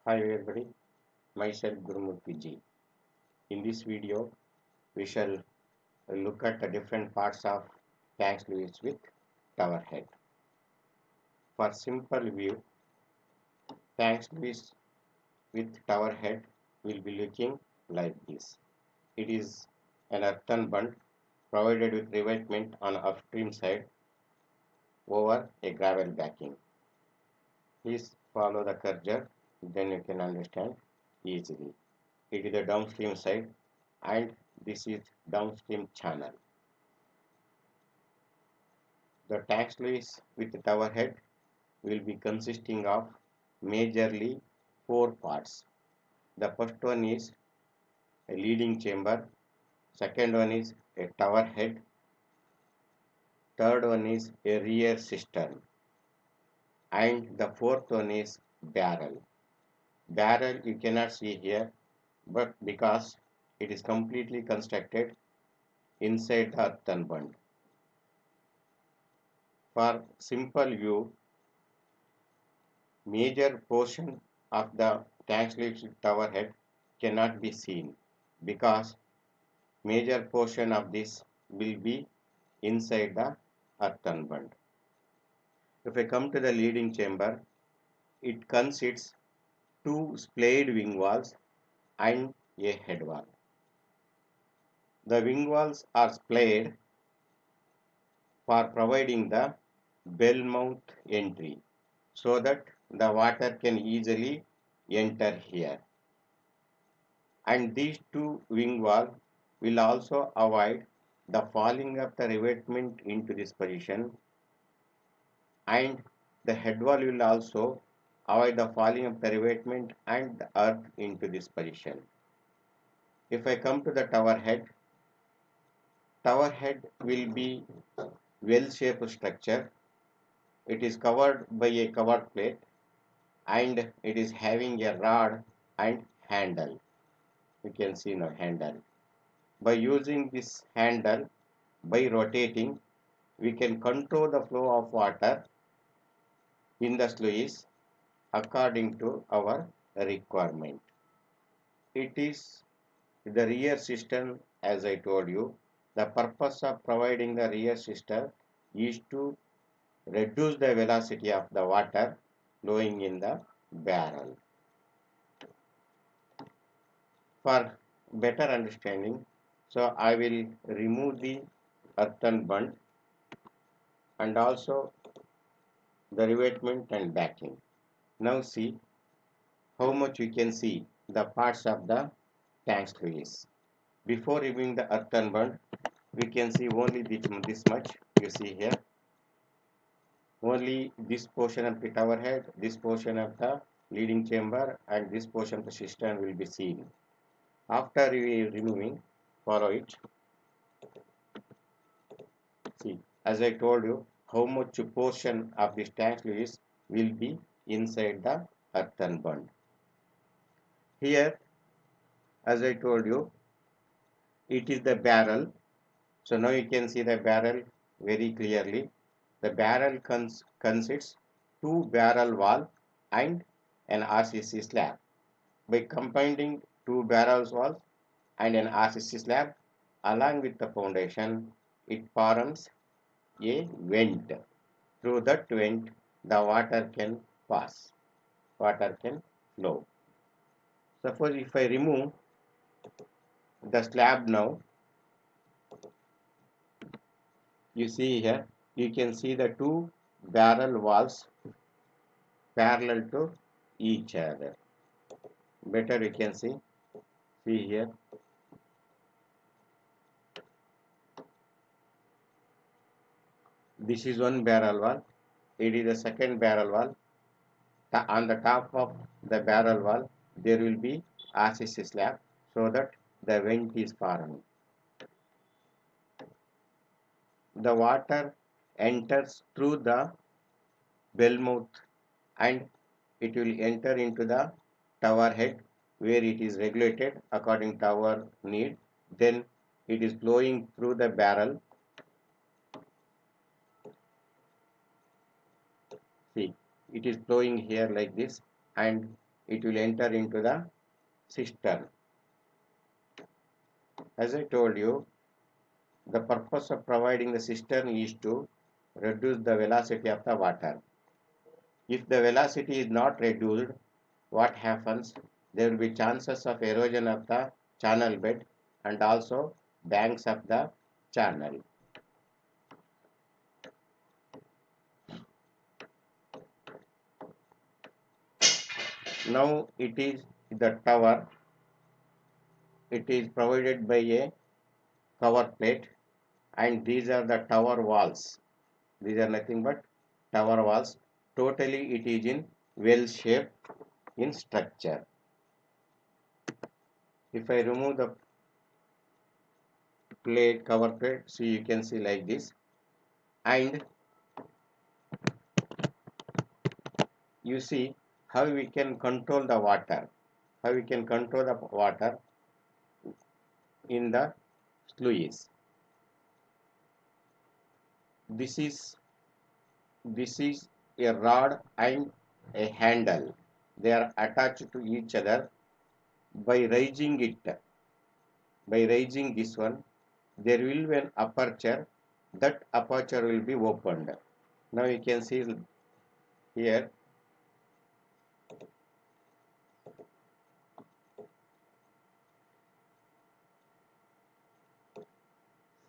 Hi everybody, myself Gurumurthy Ji. In this video, we shall look at the different parts of tank sluice with tower head. For simple view, tank sluice with tower head will be looking like this. It is an earthen bund provided with revetment on upstream side over a gravel backing. Please follow the cursor, then you can understand easily. It is the downstream side and this is downstream channel. The tank sluice with tower head will be consisting of majorly four parts. The first one is a leading chamber, second one is a tower head, third one is a rear cistern, and the fourth one is barrel. Barrel you cannot see here, but because it is completely constructed inside the earthen bund. For simple view, major portion of the tank sluice tower head cannot be seen because major portion of this will be inside the earthen bund. If I come to the leading chamber, it consists two splayed wing walls and a head wall. The wing walls are splayed for providing the bell mouth entry so that the water can easily enter here. And these two wing walls will also avoid the falling of the revetment into this position, and the head wall will also avoid the falling of the revetment and the earth into this position. If I come to the tower head will be well-shaped structure. It is covered by a covered plate and it is having a rod and handle. You can see now handle. By using this handle, by rotating, we can control the flow of water in the sluice according to our requirement. It is the rear system, as I told you. The purpose of providing the rear system is to reduce the velocity of the water flowing in the barrel. For better understanding, so I will remove the earthen bund and also the revetment and backing. Now see how much we can see the parts of the tank sluice. Before removing the earthen bund, we can see only this much. You see here, only this portion of the tower head, this portion of the leading chamber, and this portion of the cistern will be seen. After removing, follow it. See, as I told you, how much portion of this tank sluice will be inside the earthen bund. Here, as I told you, it is the barrel. So now you can see the barrel very clearly. The barrel consists two barrel wall and an RCC slab. By combining two barrels walls and an RCC slab along with the foundation, it forms a vent. Through that vent, the water can pass, water can flow. Suppose if I remove the slab now, you see here, you can see the two barrel walls parallel to each other. Better you can see here. This is one barrel wall. It is the second barrel wall. On the top of the barrel wall, there will be RCC slab so that the vent is formed. The water enters through the bell mouth and it will enter into the tower head where it is regulated according to our need. Then it is flowing through the barrel. See, it is flowing here like this and it will enter into the cistern. As I told you, the purpose of providing the cistern is to reduce the velocity of the water. If the velocity is not reduced, what happens? There will be chances of erosion of the channel bed and also banks of the channel. Now it is the tower. It is provided by a cover plate, and these are the tower walls. These are nothing but tower walls. Totally it is in well shape in structure. If I remove the plate, cover plate, so you can see like this, and you see how we can control the water, how we can control the water in the sluice. This is a rod and a handle. They are attached to each other. By raising this one, there will be an aperture. That aperture will be opened. Now you can see here.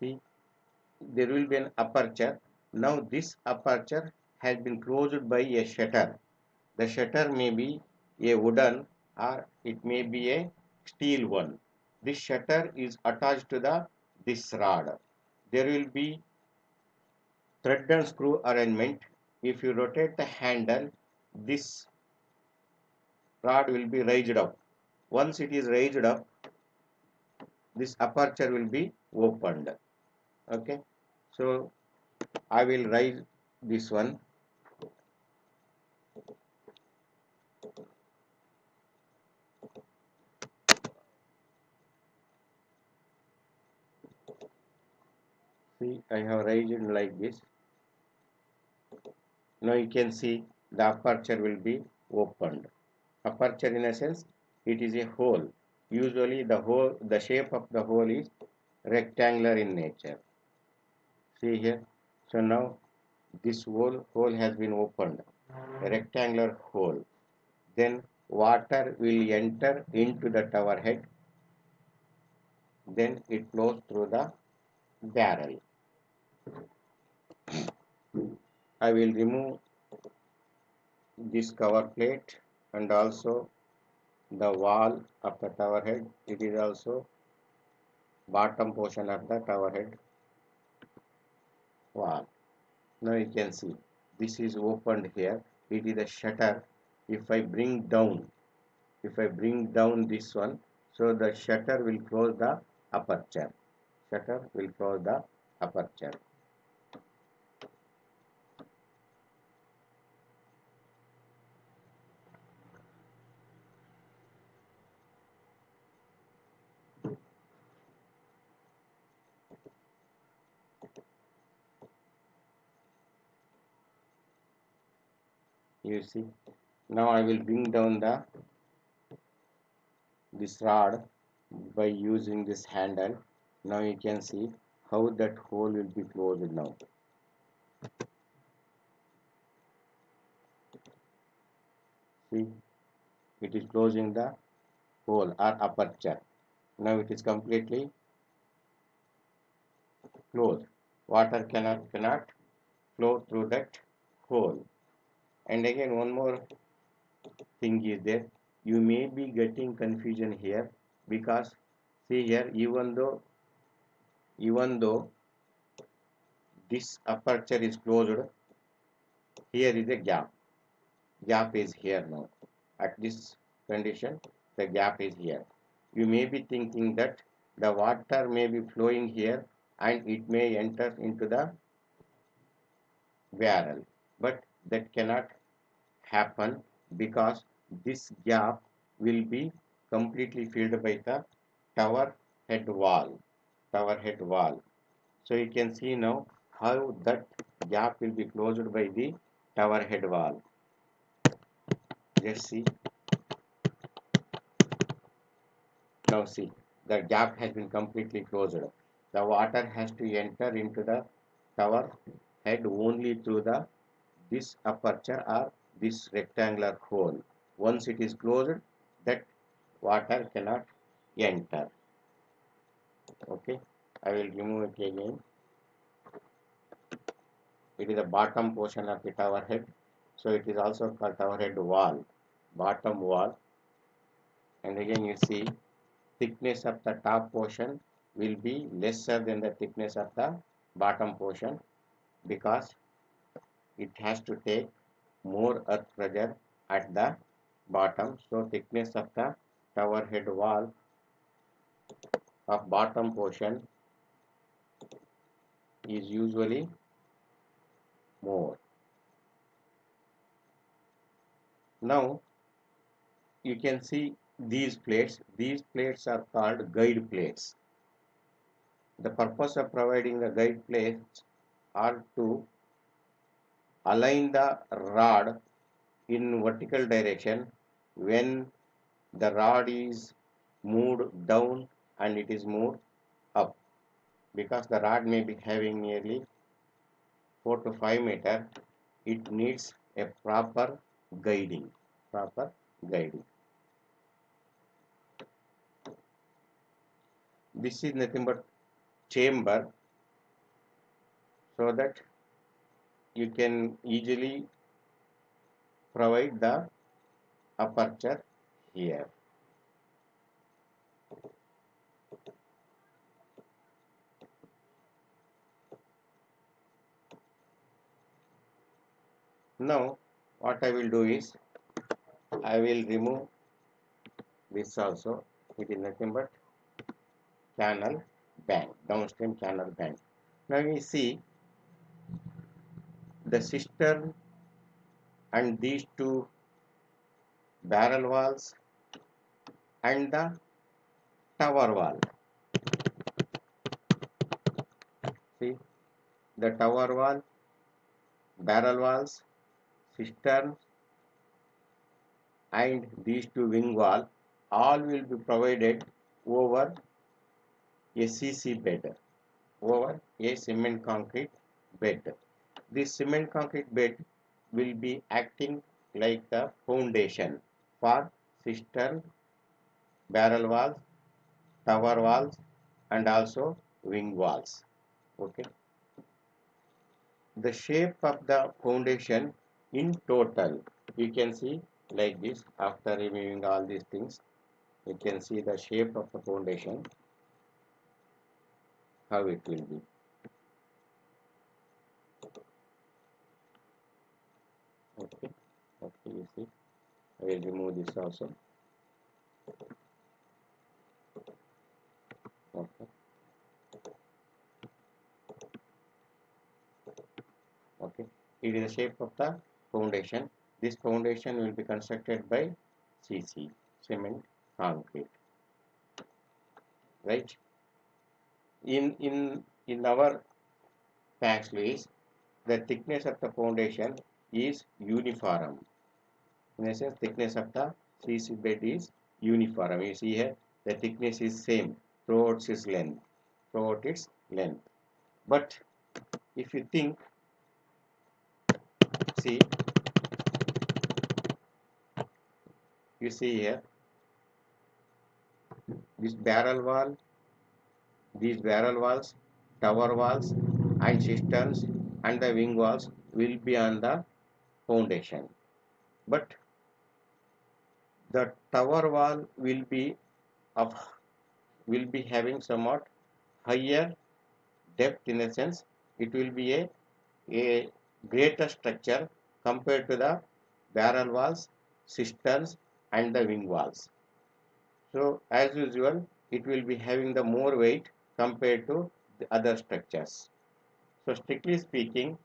See, there will be an aperture. Now this aperture has been closed by a shutter. The shutter may be a wooden or it may be a steel one. This shutter is attached to this rod. There will be thread and screw arrangement. If you rotate the handle, this rod will be raised up. Once it is raised up, this aperture will be opened. Okay, so I will raise this one. See, I have raised it like this. Now you can see the aperture will be opened. Aperture in a sense, it is a hole. Usually the shape of the hole is rectangular in nature. See here. So now this hole has been opened, a rectangular hole. Then water will enter into the tower head. Then it flows through the barrel. I will remove this cover plate and also the wall of the tower head. It is also bottom portion of the tower head wall. Now you can see this is opened here. It is a shutter. If I bring down this one, so the shutter will close the aperture. Shutter will close the aperture. You see, now I will bring down this rod by using this handle. Now you can see how that hole will be closed now. See, it is closing the hole or aperture. Now it is completely closed. Water cannot flow through that hole. And again, one more thing is there. You may be getting confusion here because see here, even though this aperture is closed, here is a gap. Gap is here now. At this condition, the gap is here. You may be thinking that the water may be flowing here and it may enter into the barrel, but that cannot happen because this gap will be completely filled by the tower head wall. So you can see now how that gap will be closed by the tower head wall. Just see, Now see, the gap has been completely closed. The water has to enter into the tower head only through this aperture or this rectangular hole. Once it is closed, that water cannot enter. Okay, I will remove it again. It is the bottom portion of the tower head, so it is also called tower head wall, bottom wall. And again you see, thickness of the top portion will be lesser than the thickness of the bottom portion because it has to take more earth pressure at the bottom. So thickness of the tower head wall of bottom portion is usually more. Now you can see these plates. These plates are called guide plates. The purpose of providing the guide plates are to align the rod in vertical direction when the rod is moved down and it is moved up, because the rod may be having nearly 4 to 5 meter. It needs a proper guiding. This is nothing but chamber, so that you can easily provide the aperture here. Now what I will do is, I will remove this also. It is nothing but channel bank, downstream channel bank. Now we see the cistern and these two barrel walls and the tower wall. See, the tower wall, barrel walls, cistern and these two wing wall, all will be provided over a CC bed, over a cement concrete bed. This cement concrete bed will be acting like the foundation for cistern, barrel walls, tower walls and also wing walls. Okay. The shape of the foundation in total, you can see like this. After removing all these things, you can see the shape of the foundation, how it will be. Okay, you see, I will remove this also. Okay. Okay, it is the shape of the foundation. This foundation will be constructed by CC, cement concrete, right? In our tank Sluice, the thickness of the foundation is uniform. In a sense, thickness of the CC bed is uniform. You see here, the thickness is same throughout its length. But if you think, see, you see here, this barrel wall, these barrel walls, tower walls, and cisterns and the wing walls will be on the foundation. But the tower wall will be having somewhat higher depth, in a sense it will be a greater structure compared to the barrel walls, cisterns and the wing walls. So as usual, it will be having the more weight compared to the other structures. So strictly speaking,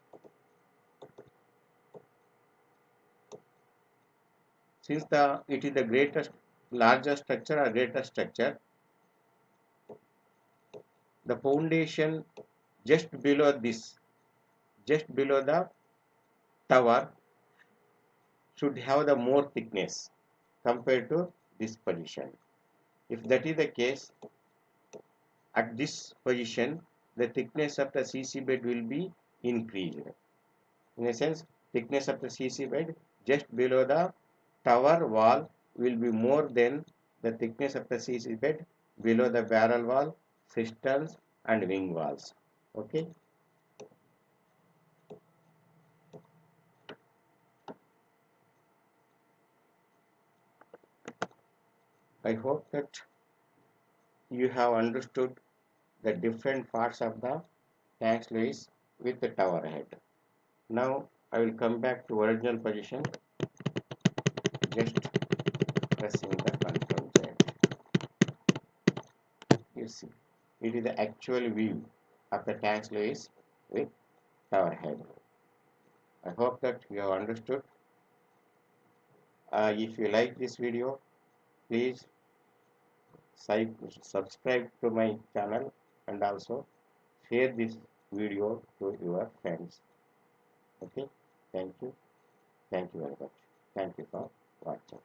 since it is the larger structure or greater structure, the foundation just below the tower should have the more thickness compared to this position. If that is the case, at this position, the thickness of the CC bed will be increased. In a sense, thickness of the CC bed just below the tower wall will be more than the thickness of the CC bed below the barrel wall, cisterns and wing walls. Okay. I hope that you have understood the different parts of the tank sluice with the tower head. Now I will come back to original position, just pressing the control Z. You see, it is the actual view of the tank sluice with tower head. I hope that you have understood. If you like this video, please subscribe to my channel and also share this video to your friends. Okay, thank you very much. Thank you for watching.